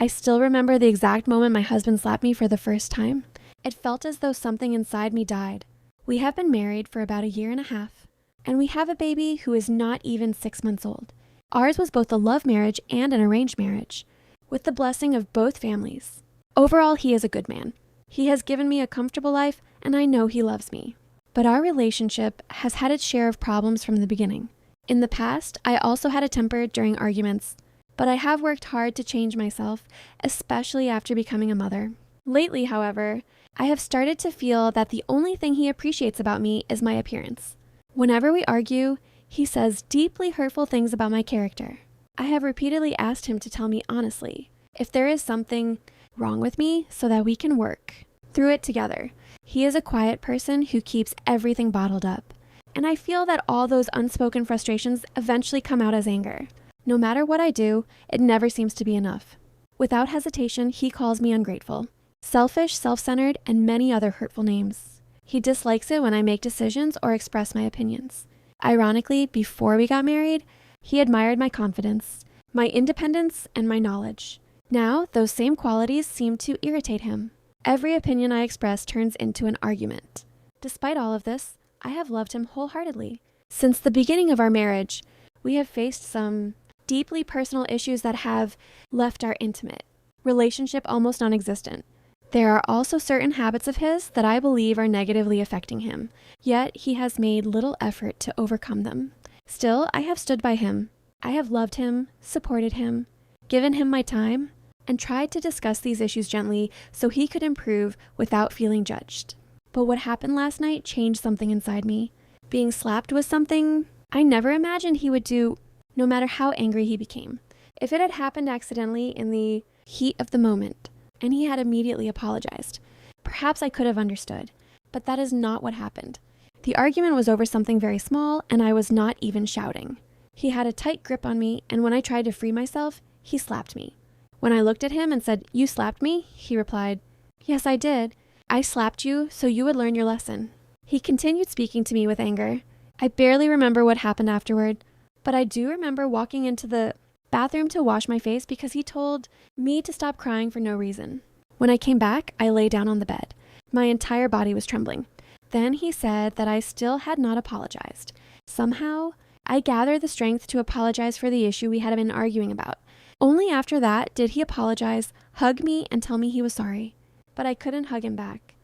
I still remember the exact moment my husband slapped me for the first time. It felt as though something inside me died. We have been married for about a year and a half, and we have a baby who is not even 6 months old. Ours was both a love marriage and an arranged marriage, with the blessing of both families. Overall, he is a good man. He has given me a comfortable life, and I know he loves me. But our relationship has had its share of problems from the beginning. In the past, I also had a temper during arguments, but I have worked hard to change myself, especially after becoming a mother. Lately, however, I have started to feel that the only thing he appreciates about me is my appearance. Whenever we argue, he says deeply hurtful things about my character. I have repeatedly asked him to tell me honestly if there is something wrong with me so that we can work through it together. He is a quiet person who keeps everything bottled up, and I feel that all those unspoken frustrations eventually come out as anger. No matter what I do, it never seems to be enough. Without hesitation, he calls me ungrateful, selfish, self-centered, and many other hurtful names. He dislikes it when I make decisions or express my opinions. Ironically, before we got married, he admired my confidence, my independence, and my knowledge. Now, those same qualities seem to irritate him. Every opinion I express turns into an argument. Despite all of this, I have loved him wholeheartedly. Since the beginning of our marriage, we have faced some deeply personal issues that have left our intimate relationship almost non-existent. There are also certain habits of his that I believe are negatively affecting him, yet he has made little effort to overcome them. Still, I have stood by him. I have loved him, supported him, given him my time, and tried to discuss these issues gently so he could improve without feeling judged. But what happened last night changed something inside me. Being slapped was something I never imagined he would do, no matter how angry he became. If it had happened accidentally in the heat of the moment, and he had immediately apologized, perhaps I could have understood. But that is not what happened. The argument was over something very small, and I was not even shouting. He had a tight grip on me, and when I tried to free myself, he slapped me. When I looked at him and said, "You slapped me?" he replied, "Yes, I did. I slapped you so you would learn your lesson." He continued speaking to me with anger. I barely remember what happened afterward, but I do remember walking into the bathroom to wash my face because he told me to stop crying for no reason. When I came back, I lay down on the bed. My entire body was trembling. Then he said that I still had not apologized. Somehow, I gathered the strength to apologize for the issue we had been arguing about. Only after that did he apologize, hug me, and tell me he was sorry. But I couldn't hug him back.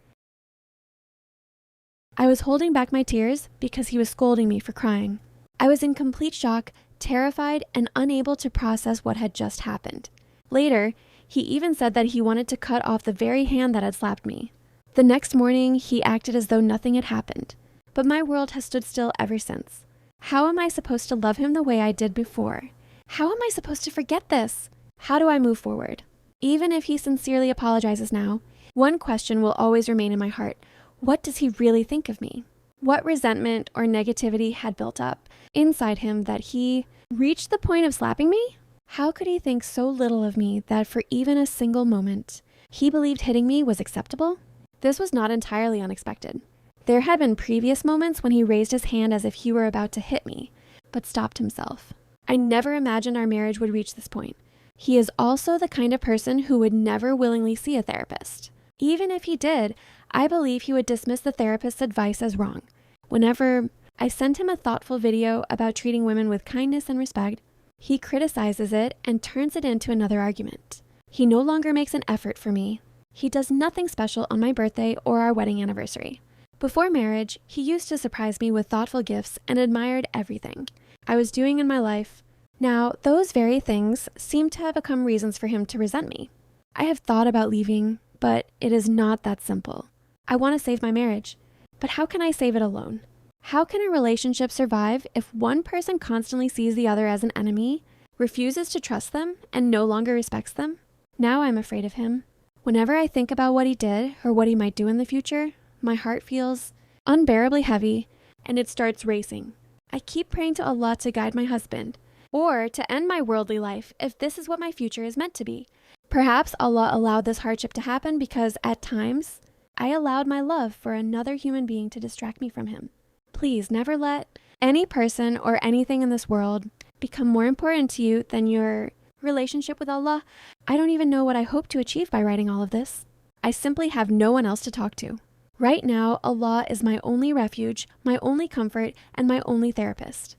I was holding back my tears because he was scolding me for crying. I was in complete shock, terrified, and unable to process what had just happened. Later, he even said that he wanted to cut off the very hand that had slapped me. The next morning, he acted as though nothing had happened. But my world has stood still ever since. How am I supposed to love him the way I did before? How am I supposed to forget this? How do I move forward? Even if he sincerely apologizes now, one question will always remain in my heart. What does he really think of me? What resentment or negativity had built up inside him that he reached the point of slapping me? How could he think so little of me that for even a single moment, he believed hitting me was acceptable? This was not entirely unexpected. There had been previous moments when he raised his hand as if he were about to hit me, but stopped himself. I never imagined our marriage would reach this point. He is also the kind of person who would never willingly see a therapist. Even if he did, I believe he would dismiss the therapist's advice as wrong. Whenever I sent him a thoughtful video about treating women with kindness and respect, he criticizes it and turns it into another argument. He no longer makes an effort for me. He does nothing special on my birthday or our wedding anniversary. Before marriage, he used to surprise me with thoughtful gifts and admired everything I was doing in my life. Now, those very things seem to have become reasons for him to resent me. I have thought about leaving, but it is not that simple. I want to save my marriage, but how can I save it alone? How can a relationship survive if one person constantly sees the other as an enemy, refuses to trust them, and no longer respects them? Now I'm afraid of him. Whenever I think about what he did or what he might do in the future, my heart feels unbearably heavy and it starts racing. I keep praying to Allah to guide my husband or to end my worldly life if this is what my future is meant to be. Perhaps Allah allowed this hardship to happen because at times I allowed my love for another human being to distract me from him. Please never let any person or anything in this world become more important to you than your relationship with Allah. I don't even know what I hope to achieve by writing all of this. I simply have no one else to talk to. Right now, Allah is my only refuge, my only comfort, and my only therapist.